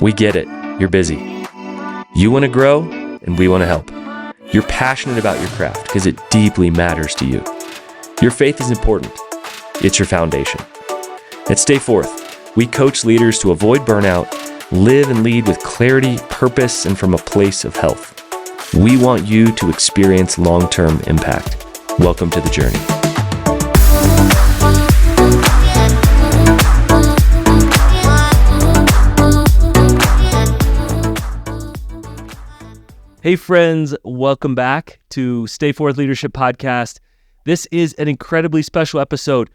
We get it. You're busy. You want to grow, and we want to help. You're passionate about your craft because it deeply matters to you. Your faith is important. It's your foundation. At Stay Forth, we coach leaders to avoid burnout, live and lead with clarity, purpose, and from a place of health. We want you to experience long-term impact. Welcome to the journey. Hey friends, welcome back to Stay Forth Leadership Podcast. This is an incredibly special episode,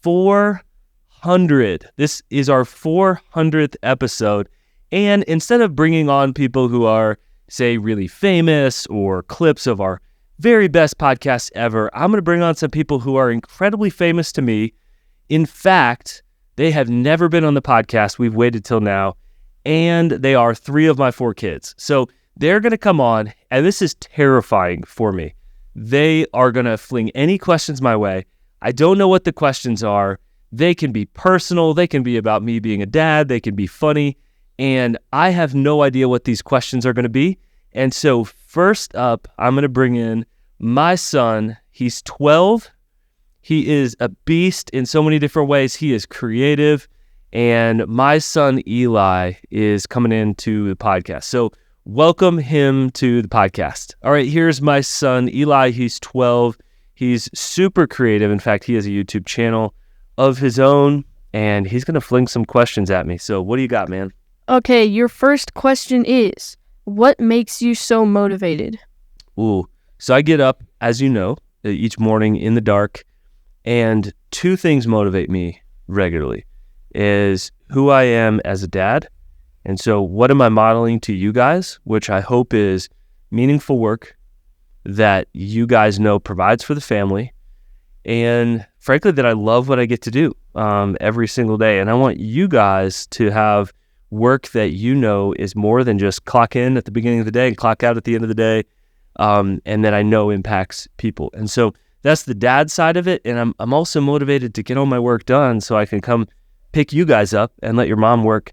400. This is our 400th episode. And instead of bringing on people who are, say, really famous or clips of our very best podcasts ever, I'm going to bring on some people who are incredibly famous to me. In fact, they have never been on the podcast. We've waited till now. And they are 3 of my 4 kids. So they're going to come on, and this is terrifying for me. They are going to fling any questions my way. I don't know what the questions are. They can be personal. They can be about me being a dad. They can be funny. And I have no idea what these questions are going to be. And so first up, I'm going to bring in my son. He's 12. He is a beast in so many different ways. He is creative. And my son, Eli, is coming into the podcast. So welcome him to the podcast. All right, here's my son, Eli. He's 12. He's super creative. In fact, he has a YouTube channel of his own, and he's going to fling some questions at me. So what do you got, man? Okay, your first question is, what makes you so motivated? So I get up, as you know, each morning in the dark, and 2 things motivate me regularly, is who I am as a dad. And so what am I modeling to you guys, which I hope is meaningful work that you guys know provides for the family, and frankly, that I love what I get to do every single day. And I want you guys to have work that you know is more than just clock in at the beginning of the day and clock out at the end of the day, and that I know impacts people. And so that's the dad side of it. And I'm also motivated to get all my work done so I can come pick you guys up and let your mom work.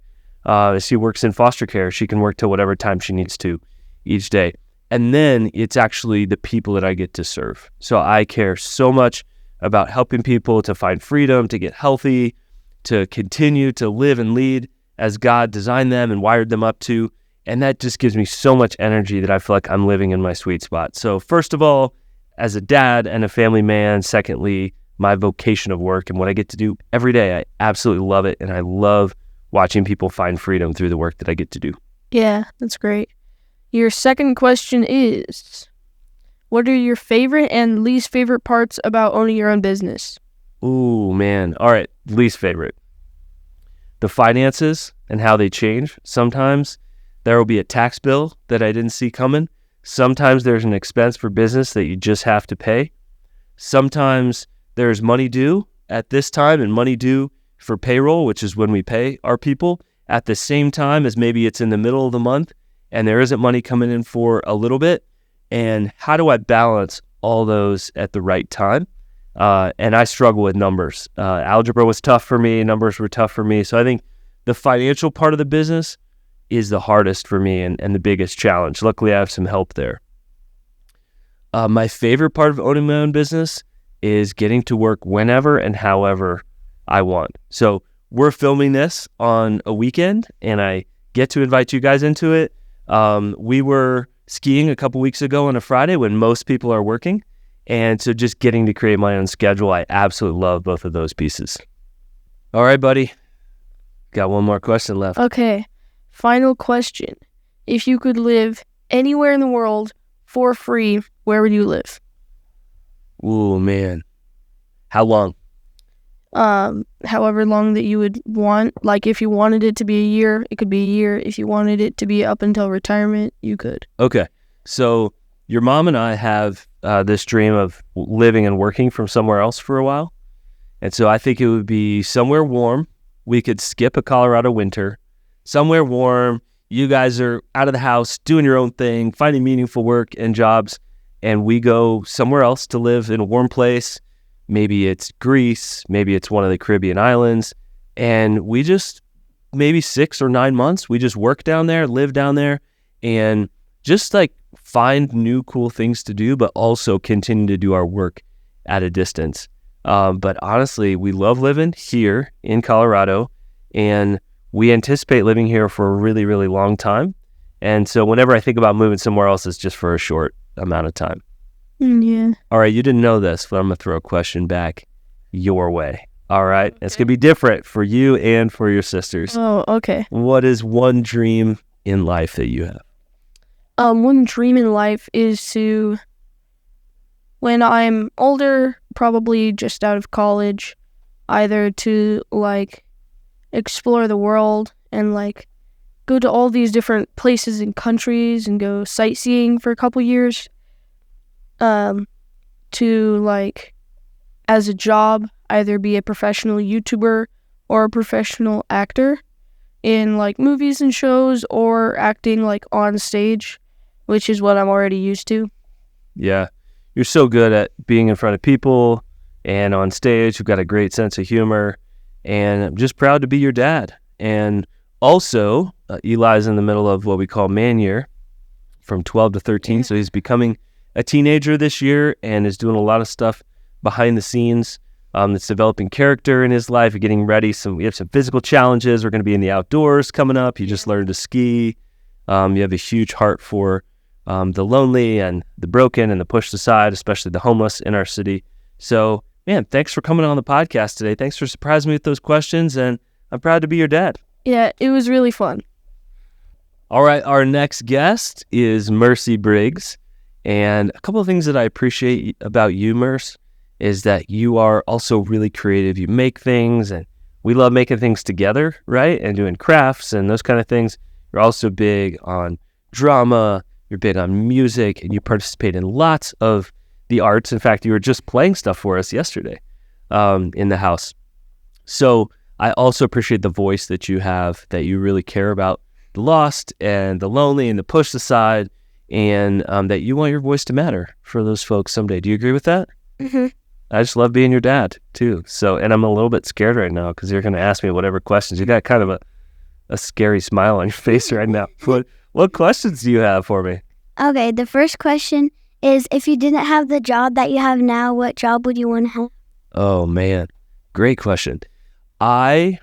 She works in foster care. She can work till whatever time she needs to each day. And then it's actually the people that I get to serve. So I care so much about helping people to find freedom, to get healthy, to continue to live and lead as God designed them and wired them up to. And that just gives me so much energy that I feel like I'm living in my sweet spot. So first of all, as a dad and a family man, secondly, my vocation of work and what I get to do every day, I absolutely love it. And I love watching people find freedom through the work that I get to do. Yeah, that's great. Your second question is, what are your favorite and least favorite parts about owning your own business? Ooh, man. All right, least favorite. The finances and how they change. Sometimes there will be a tax bill that I didn't see coming. Sometimes there's an expense for business that you just have to pay. Sometimes there's money due at this time and money due for payroll, which is when we pay our people, at the same time as maybe it's in the middle of the month and there isn't money coming in for a little bit. And how do I balance all those at the right time? And I struggle with numbers. Algebra was tough for me. Numbers were tough for me. So I think the financial part of the business is the hardest for me and the biggest challenge. Luckily, I have some help there. My favorite part of owning my own business is getting to work whenever and however I want. So we're filming this on a weekend, and I get to invite you guys into it. We were skiing a couple weeks ago on a Friday when most people are working. And so just getting to create my own schedule, I absolutely love both of those pieces. All right, buddy. Got one more question left. Okay. Final question. If you could live anywhere in the world for free, where would you live? Ooh, man. How long? However long that you would want. Like if you wanted it to be a year, it could be a year. If you wanted it to be up until retirement, you could. Okay. So your mom and I have this dream of living and working from somewhere else for a while. And so I think it would be somewhere warm. We could skip a Colorado winter. Somewhere warm. You guys are out of the house, doing your own thing, finding meaningful work and jobs. And we go somewhere else to live in a warm place. Maybe it's Greece. Maybe it's one of the Caribbean islands. And we just maybe 6 or 9 months, we just work down there, live down there, and just like find new cool things to do, but also continue to do our work at a distance. But honestly, we love living here in Colorado, and we anticipate living here for a really, really long time. And so whenever I think about moving somewhere else, it's just for a short amount of time. Yeah. All right, you didn't know this, but I'm going to throw a question back your way. All right, okay. It's going to be different for you and for your sisters. Oh, okay. What is one dream in life that you have? One dream in life is to, when I'm older, probably just out of college, either to like explore the world and like go to all these different places and countries and go sightseeing for a couple years, to like as a job either be a professional YouTuber or a professional actor in like movies and shows, or acting like on stage, which is what I'm already used to. Yeah, you're so good at being in front of people and on stage. You've got a great sense of humor, and I'm just proud to be your dad. And also, Eli's in the middle of what we call man year, from 12 to 13. Yeah. So he's becoming a teenager this year and is doing a lot of stuff behind the scenes that's developing character in his life and getting ready. We have some physical challenges. We're going to be in the outdoors coming up. He just learned to ski. You have a huge heart for the lonely and the broken and the pushed aside, especially the homeless in our city. So, man, thanks for coming on the podcast today. Thanks for surprising me with those questions, and I'm proud to be your dad. Yeah, it was really fun. All right, our next guest is Mercy Briggs, and a couple of things that I appreciate about you, Merce, is that you are also really creative. You make things, and we love making things together, right? And doing crafts and those kind of things. You're also big on drama, you're big on music, and you participate in lots of the arts. In fact, you were just playing stuff for us yesterday in the house. So I also appreciate the voice that you have, that you really care about the lost and the lonely and the pushed aside, and that you want your voice to matter for those folks someday. Do you agree with that? Mm-hmm. I just love being your dad, too. So, and I'm a little bit scared right now because you're going to ask me whatever questions. You got kind of a scary smile on your face right now. What questions do you have for me? Okay, the first question is, if you didn't have the job that you have now, what job would you want to have? Oh, man. Great question. I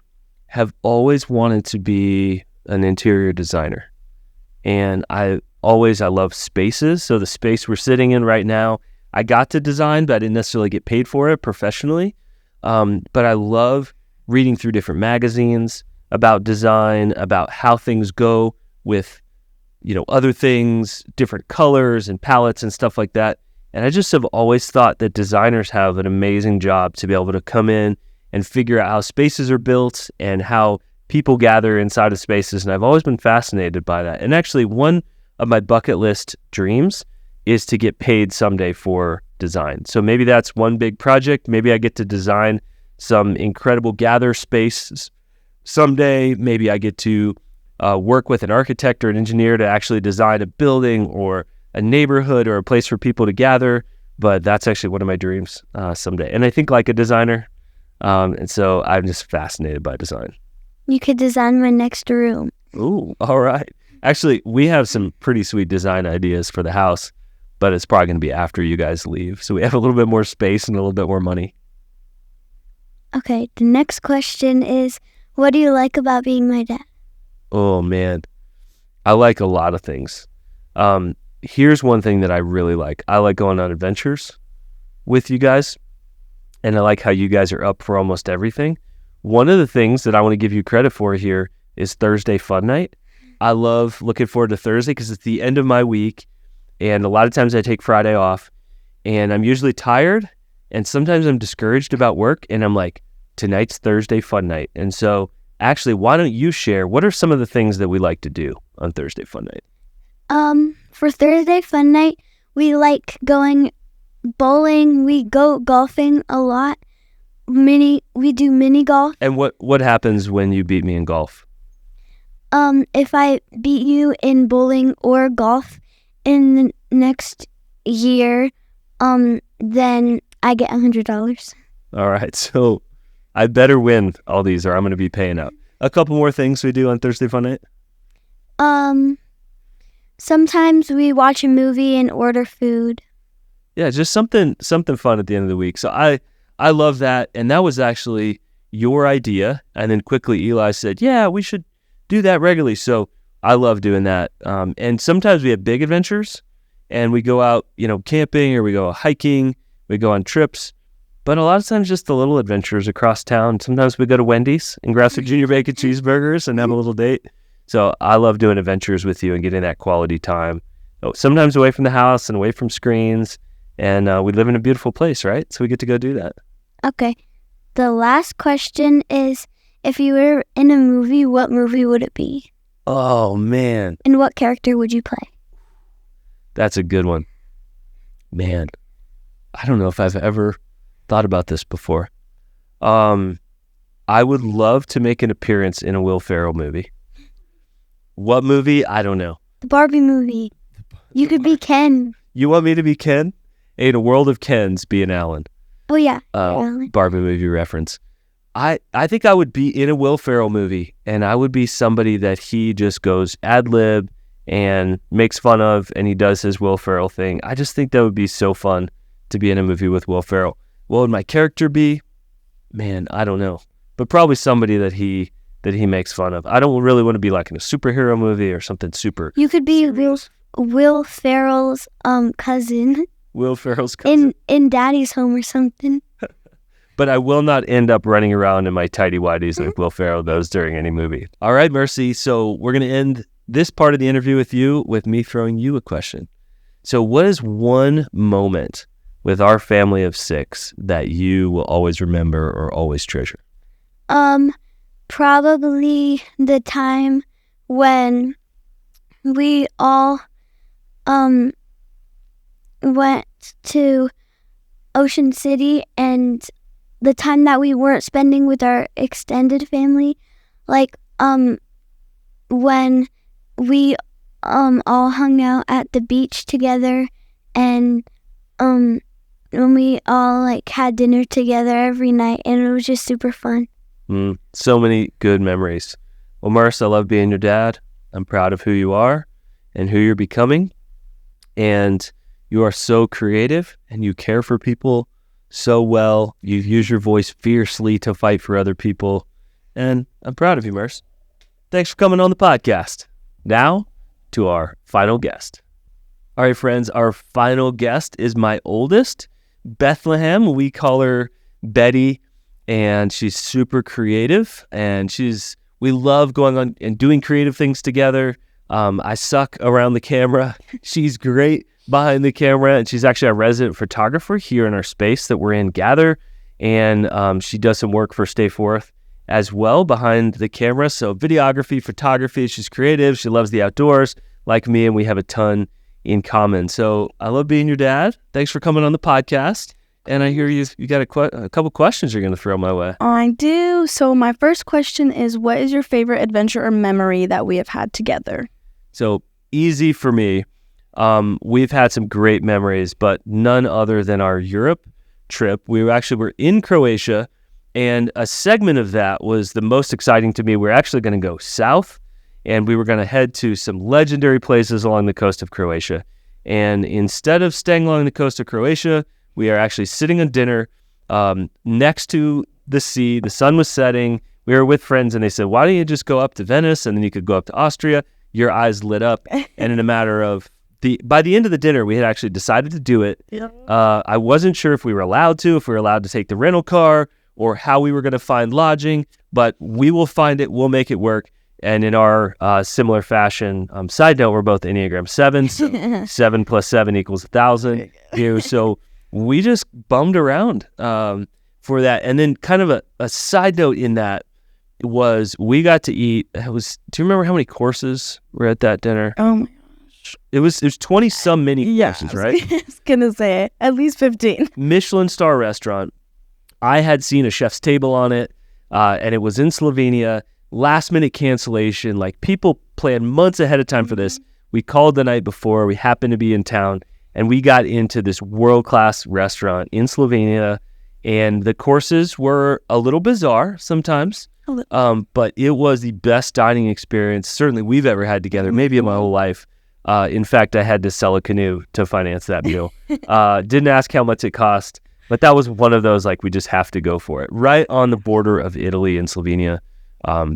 have always wanted to be an interior designer. And I love spaces. So the space we're sitting in right now, I got to design, but I didn't necessarily get paid for it professionally. But I love reading through different magazines about design, about how things go with, other things, different colors and palettes and stuff like that. And I just have always thought that designers have an amazing job to be able to come in and figure out how spaces are built and how people gather inside of spaces. And I've always been fascinated by that. And actually, one of my bucket list dreams is to get paid someday for design. So maybe that's one big project. Maybe I get to design some incredible gather spaces someday. Maybe I get to work with an architect or an engineer to actually design a building or a neighborhood or a place for people to gather. But that's actually one of my dreams someday. And I think like a designer. And so I'm just fascinated by design. You could design my next room. Ooh, all right. Actually, we have some pretty sweet design ideas for the house, but it's probably going to be after you guys leave. So we have a little bit more space and a little bit more money. Okay, the next question is, what do you like about being my dad? Oh, man. I like a lot of things. Here's one thing that I really like. I like going on adventures with you guys, and I like how you guys are up for almost everything. One of the things that I want to give you credit for here is Thursday Fun Night. I love looking forward to Thursday because it's the end of my week, and a lot of times I take Friday off, and I'm usually tired, and sometimes I'm discouraged about work, and I'm like, tonight's Thursday Fun Night. And so actually, why don't you share, what are some of the things that we like to do on Thursday Fun Night? For Thursday Fun Night, we like going bowling. We go golfing a lot. We do mini golf. And what happens when you beat me in golf? If I beat you in bowling or golf in the next year, then I get $100. All right, so I better win all these or I'm going to be paying out. a couple more things we do on Thursday Fun Night? Sometimes we watch a movie and order food. Yeah, just something fun at the end of the week. So I love that, and that was actually your idea. And then quickly Eli said, "Yeah, we should do that regularly." So I love doing that. And sometimes we have big adventures, and we go out, camping, or we go hiking, we go on trips. But a lot of times, just the little adventures across town. Sometimes we go to Wendy's and grab some Junior Bacon cheeseburgers and have a little date. So I love doing adventures with you and getting that quality time. Sometimes away from the house and away from screens. And we live in a beautiful place, right? So we get to go do that. Okay. The last question is, if you were in a movie, what movie would it be? Oh, man. And what character would you play? That's a good one. Man, I don't know if I've ever thought about this before. I would love to make an appearance in a Will Ferrell movie. What movie? I don't know. The Barbie movie. You could be Ken. You want me to be Ken? In a world of Kens, be an Alan. Oh, yeah. Barbie movie reference. I think I would be in a Will Ferrell movie, and I would be somebody that he just goes ad lib and makes fun of, and he does his Will Ferrell thing. I just think that would be so fun to be in a movie with Will Ferrell. What would my character be? Man, I don't know. But probably somebody that he makes fun of. I don't really want to be like in a superhero movie or something super. You could be Will Ferrell's cousin. Will Ferrell's cousin. In Daddy's Home or something. But I will not end up running around in my tighty whities like Will Ferrell does during any movie. All right, Mercy. So we're going to end this part of the interview with you with me throwing you a question. So what is one moment with our family of 6 that you will always remember or always treasure? Probably the time when we all went to Ocean City, and the time that we weren't spending with our extended family, like when we all hung out at the beach together, and when we all had dinner together every night, and it was just super fun. So many good memories. Well, Merce, I love being your dad. I'm proud of who you are and who you're becoming. And you are so creative, and you care for people so well. You use your voice fiercely to fight for other people. And I'm proud of you, Merce. Thanks for coming on the podcast. Now, to our final guest. All right, friends, our final guest is my oldest, Bethlehem. We call her Betty. And she's super creative, and we love going on and doing creative things together. I suck around the camera. She's great behind the camera, and she's actually a resident photographer here in our space that we're in, Gather. And she does some work for Stay Forth as well behind the camera. So videography, photography, she's creative. She loves the outdoors like me, and we have a ton in common. So I love being your dad. Thanks for coming on the podcast. And I hear you got a couple questions you're going to throw my way. I do. So my first question is, what is your favorite adventure or memory that we have had together? So easy for me. We've had some great memories, but none other than our Europe trip. We were in Croatia, and a segment of that was the most exciting to me. We're actually going to go south, and we were going to head to some legendary places along the coast of Croatia. And instead of staying along the coast of Croatia, we are actually sitting on dinner next to the sea. The sun was setting. We were with friends, and they said, why don't you just go up to Venice, and then you could go up to Austria? Your eyes lit up. And in a matter of by the end of the dinner, we had actually decided to do it. Yeah. I wasn't sure if we were allowed to take the rental car, or how we were going to find lodging, but we will find it. We'll make it work. And in our similar fashion, side note, we're both Enneagram 7s. So 7 plus 7 equals 1,000. So we just bummed around for that. And then kind of a side note in that was we got to eat. Do you remember how many courses were at that dinner? Oh my gosh. It was 20 some many courses, right? I was going to say at least 15. Michelin star restaurant. I had seen a chef's table on it, and it was in Slovenia. Last minute cancellation. Like, people planned months ahead of time for this. We called the night before. We happened to be in town. And we got into this world-class restaurant in Slovenia, and the courses were a little bizarre sometimes. But it was the best dining experience certainly we've ever had together, maybe in my whole life. In fact, I had to sell a canoe to finance that meal. Didn't ask how much it cost, but that was one of those, like, we just have to go for it. Right on the border of Italy and Slovenia.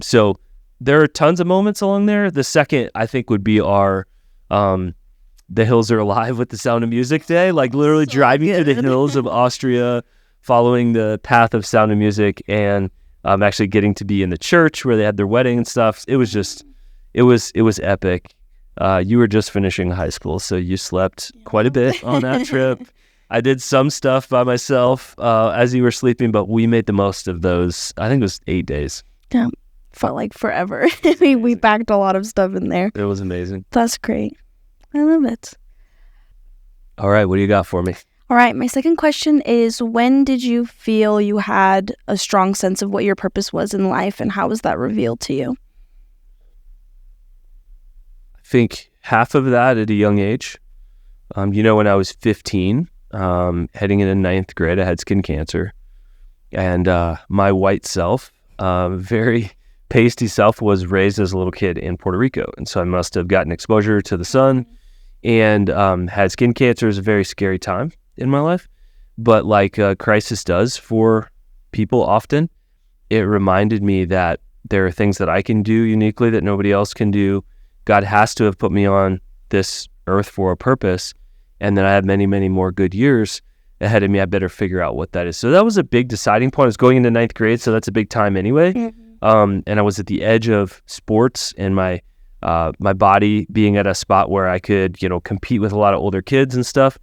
So there are tons of moments along there. The second, I think, would be our The Hills Are Alive with the Sound of Music day, like literally driving through the hills of Austria, following the path of Sound of Music, and actually getting to be in the church where they had their wedding and stuff. It was just, it was epic. You were just finishing high school, so you slept quite a bit on that trip. I did some stuff by myself as you were sleeping, but we made the most of those. I think it was 8 days. Yeah, felt like forever. we packed a lot of stuff in there. It was amazing. That's great. I love it. All right, what do you got for me? All right, my second question is, when did you feel you had a strong sense of what your purpose was in life, and how was that revealed to you? I think half of that at a young age. When I was 15, heading into 9th grade, I had skin cancer. And my white self, very pasty self, was raised as a little kid in Puerto Rico. And so I must have gotten exposure to the sun and had skin cancer. Is a very scary time in my life. But like crisis does for people often, it reminded me that there are things that I can do uniquely that nobody else can do. God has to have put me on this earth for a purpose, and then I have many, many more good years ahead of me. I better figure out what that is. So that was a big deciding point. I was going into 9th grade, so that's a big time anyway. And I was at the edge of sports and my body being at a spot where I could, compete with a lot of older kids and stuff.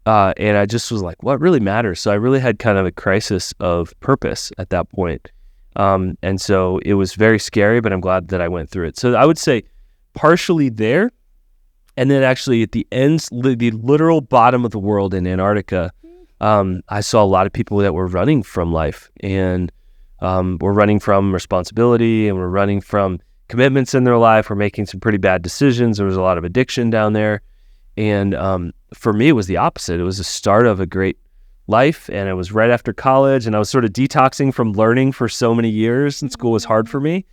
And I just was like, what really matters? So I really had kind of a crisis of purpose at that point. And so it was very scary, but I'm glad that I went through it. So I would say partially there. And then actually at the ends, the literal bottom of the world in Antarctica, I saw a lot of people that were running from life, and were running from responsibility, and were running from commitments in their life. Were making some pretty bad decisions. There was a lot of addiction down there. And for me, it was the opposite. It was the start of a great life, and it was right after college, and I was sort of detoxing from learning for so many years, and school was hard for me.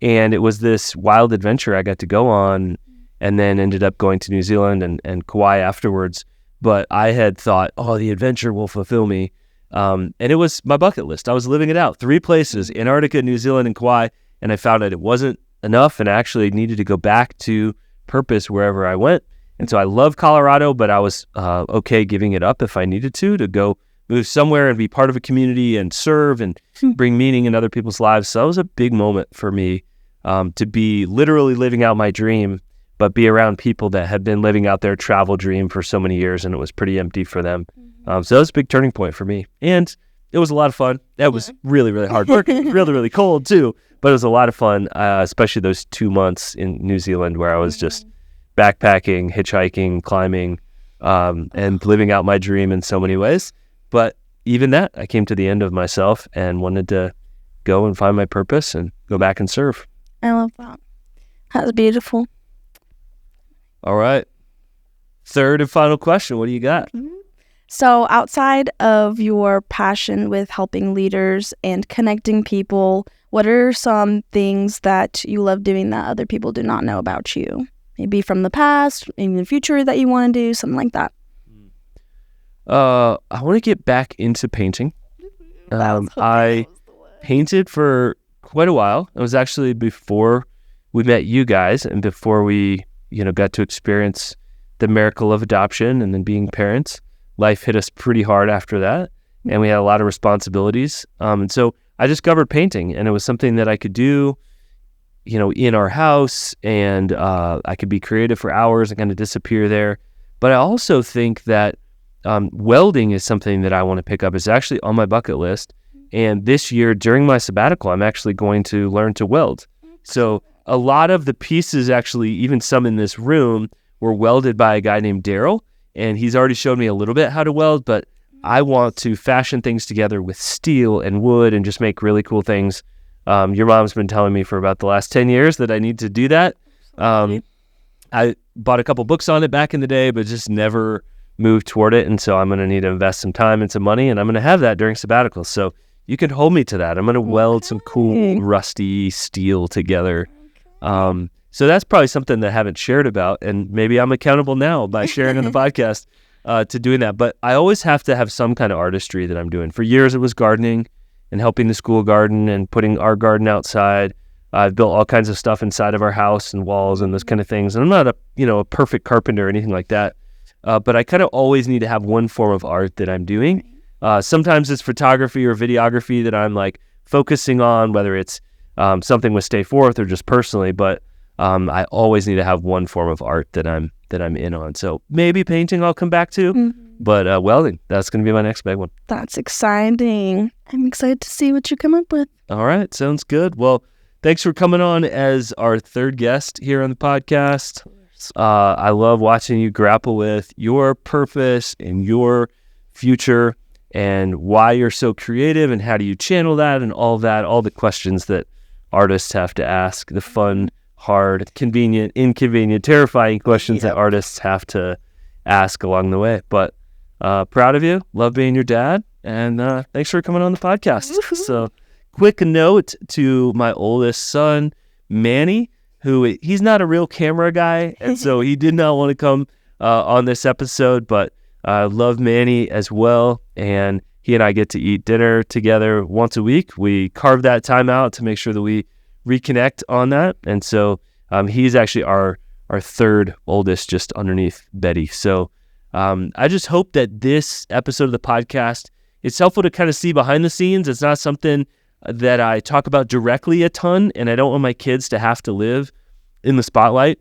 And it was this wild adventure I got to go on, and then ended up going to New Zealand and Kauai afterwards. But I had thought, the adventure will fulfill me. And it was my bucket list. I was living it out. 3 places, Antarctica, New Zealand, and Kauai. And I found that it wasn't enough, and I actually needed to go back to purpose wherever I went. And so I love Colorado, but I was okay giving it up if I needed to go move somewhere and be part of a community and serve and bring meaning in other people's lives. So that was a big moment for me, to be literally living out my dream, but be around people that had been living out their travel dream for so many years, and it was pretty empty for them. So that was a big turning point for me. And it was a lot of fun. That was really, really hard work. Really, really cold too, but it was a lot of fun, especially those 2 months in New Zealand where I was just backpacking, hitchhiking, climbing, and living out my dream in so many ways. But even that, I came to the end of myself and wanted to go and find my purpose and go back and serve. I love that. That's beautiful. All right. Third and final question. What do you got? So outside of your passion with helping leaders and connecting people, what are some things that you love doing that other people do not know about you? Maybe from the past, maybe in the future that you want to do, something like that. I want to get back into painting. I painted for quite a while. It was actually before we met you guys, and before we, got to experience the miracle of adoption and then being parents. Life hit us pretty hard after that, and we had a lot of responsibilities. And so I discovered painting, and it was something that I could do, in our house, and I could be creative for hours and kind of disappear there. But I also think that welding is something that I want to pick up. It's actually on my bucket list. And this year, during my sabbatical, I'm actually going to learn to weld. So a lot of the pieces, actually, even some in this room, were welded by a guy named Daryl. And he's already showed me a little bit how to weld, but I want to fashion things together with steel and wood and just make really cool things. Your mom's been telling me for about the last 10 years that I need to do that. I bought a couple books on it back in the day, but just never moved toward it. And so I'm going to need to invest some time and some money, and I'm going to have that during sabbatical. So you can hold me to that. I'm going to weld some cool rusty steel together. So that's probably something that I haven't shared about, and maybe I'm accountable now by sharing on the podcast to doing that. But I always have to have some kind of artistry that I'm doing. For years, it was gardening and helping the school garden and putting our garden outside. I've built all kinds of stuff inside of our house and walls and those kind of things. And I'm not a perfect carpenter or anything like that. But I kind of always need to have one form of art that I'm doing. Sometimes it's photography or videography that I'm like focusing on, whether it's something with Stay Forth or just personally. But I always need to have one form of art that I'm in on. So maybe painting I'll come back to, but welding, that's going to be my next big one. That's exciting. I'm excited to see what you come up with. All right, sounds good. Well, thanks for coming on as our third guest here on the podcast. I love watching you grapple with your purpose and your future and why you're so creative and how do you channel that and all that, all the questions that artists have to ask, the fun, hard, convenient, inconvenient, terrifying questions that artists have to ask along the way. But proud of you. Love being your dad. And thanks for coming on the podcast. So quick note to my oldest son, Manny, who he's not a real camera guy. And so he did not want to come on this episode, but I love Manny as well. And he and I get to eat dinner together once a week. We carve that time out to make sure that we reconnect on that. And so he's actually our third oldest, just underneath Betty. So I just hope that this episode of the podcast, it's helpful to kind of see behind the scenes. It's not something that I talk about directly a ton, and I don't want my kids to have to live in the spotlight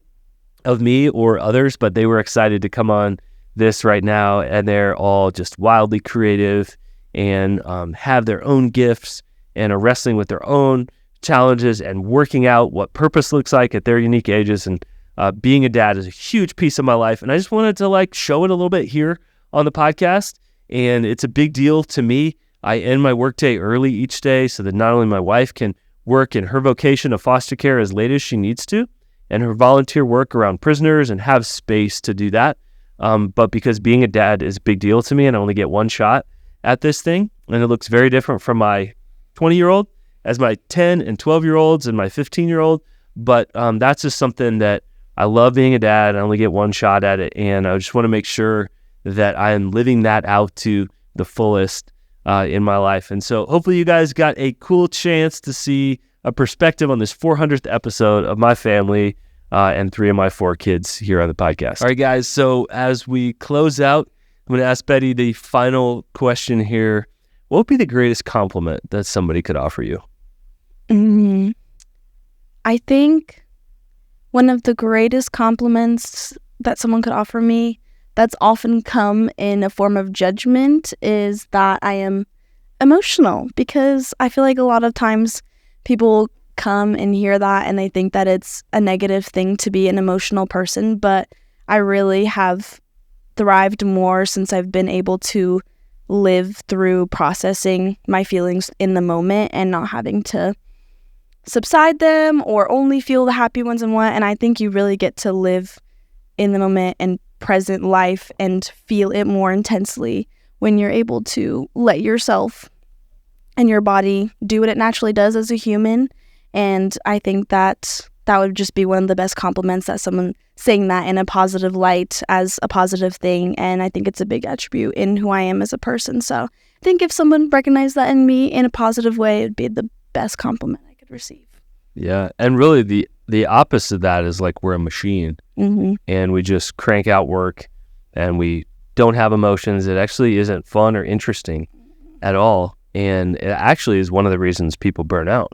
of me or others, but they were excited to come on this right now, and they're all just wildly creative and have their own gifts and are wrestling with their own challenges and working out what purpose looks like at their unique ages. And being a dad is a huge piece of my life, and I just wanted to show it a little bit here on the podcast. And it's a big deal to me. I end my workday early each day so that not only my wife can work in her vocation of foster care as late as she needs to, and her volunteer work around prisoners and have space to do that. But because being a dad is a big deal to me and I only get one shot at this thing, and it looks very different from my 20-year-old as my 10 and 12-year-olds and my 15-year-old. But that's just something that I love being a dad. I only get one shot at it. And I just want to make sure that I am living that out to the fullest in my life. And so hopefully you guys got a cool chance to see a perspective on this 400th episode of my family and 3 of my 4 kids here on the podcast. All right, guys. So as we close out, I'm going to ask Betty the final question here. What would be the greatest compliment that somebody could offer you? I think one of the greatest compliments that someone could offer me that's often come in a form of judgment is that I am emotional, because I feel like a lot of times people come and hear that and they think that it's a negative thing to be an emotional person, but I really have thrived more since I've been able to live through processing my feelings in the moment and not having to subside them or only feel the happy ones and what. And I think you really get to live in the moment and present life and feel it more intensely when you're able to let yourself and your body do what it naturally does as a human. And I think that would just be one of the best compliments, that someone saying that in a positive light as a positive thing. And I think it's a big attribute in who I am as a person. So I think if someone recognized that in me in a positive way, it'd be the best compliment I could receive. Yeah. And really the opposite of that is we're a machine and we just crank out work and we don't have emotions. It actually isn't fun or interesting at all. And it actually is one of the reasons people burn out.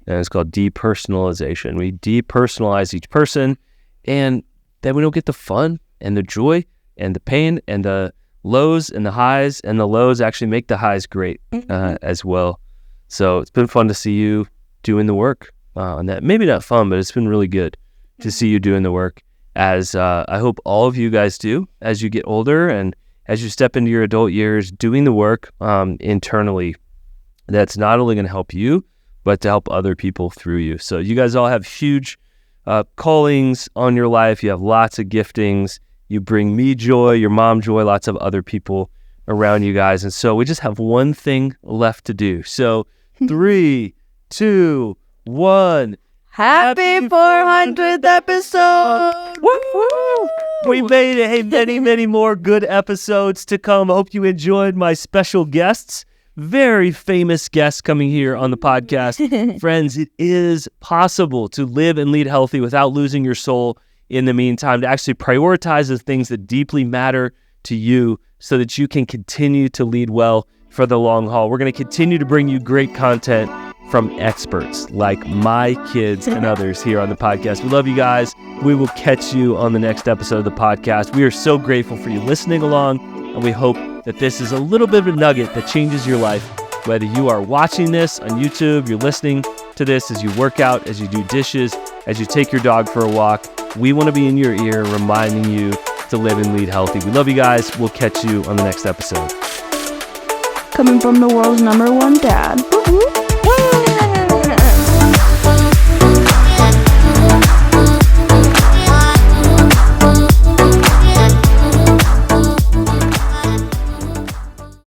And it's called depersonalization. We depersonalize each person, and then we don't get the fun and the joy and the pain and the lows and the highs, and the lows actually make the highs great as well. So it's been fun to see you doing the work on that. Maybe not fun, but it's been really good to see you doing the work, as I hope all of you guys do as you get older and as you step into your adult years, doing the work internally that's not only going to help you, but to help other people through you. So you guys all have huge callings on your life. You have lots of giftings. You bring me joy, your mom joy, lots of other people around you guys. And so we just have one thing left to do. So 3, 2, 1. Happy 400th episode! Woo! We made it. Hey, many, many more good episodes to come. I hope you enjoyed my special guests. Very famous guests coming here on the podcast. Friends, it is possible to live and lead healthy without losing your soul in the meantime, to actually prioritize the things that deeply matter to you so that you can continue to lead well for the long haul. We're going to continue to bring you great content from experts like my kids and others here on the podcast. We love you guys. We will catch you on the next episode of the podcast. We are so grateful for you listening along, and we hope that this is a little bit of a nugget that changes your life. Whether you are watching this on YouTube, you're listening to this as you work out, as you do dishes, as you take your dog for a walk, we want to be in your ear reminding you to live and lead healthy. We love you guys. We'll catch you on the next episode. Coming from the world's #1 dad.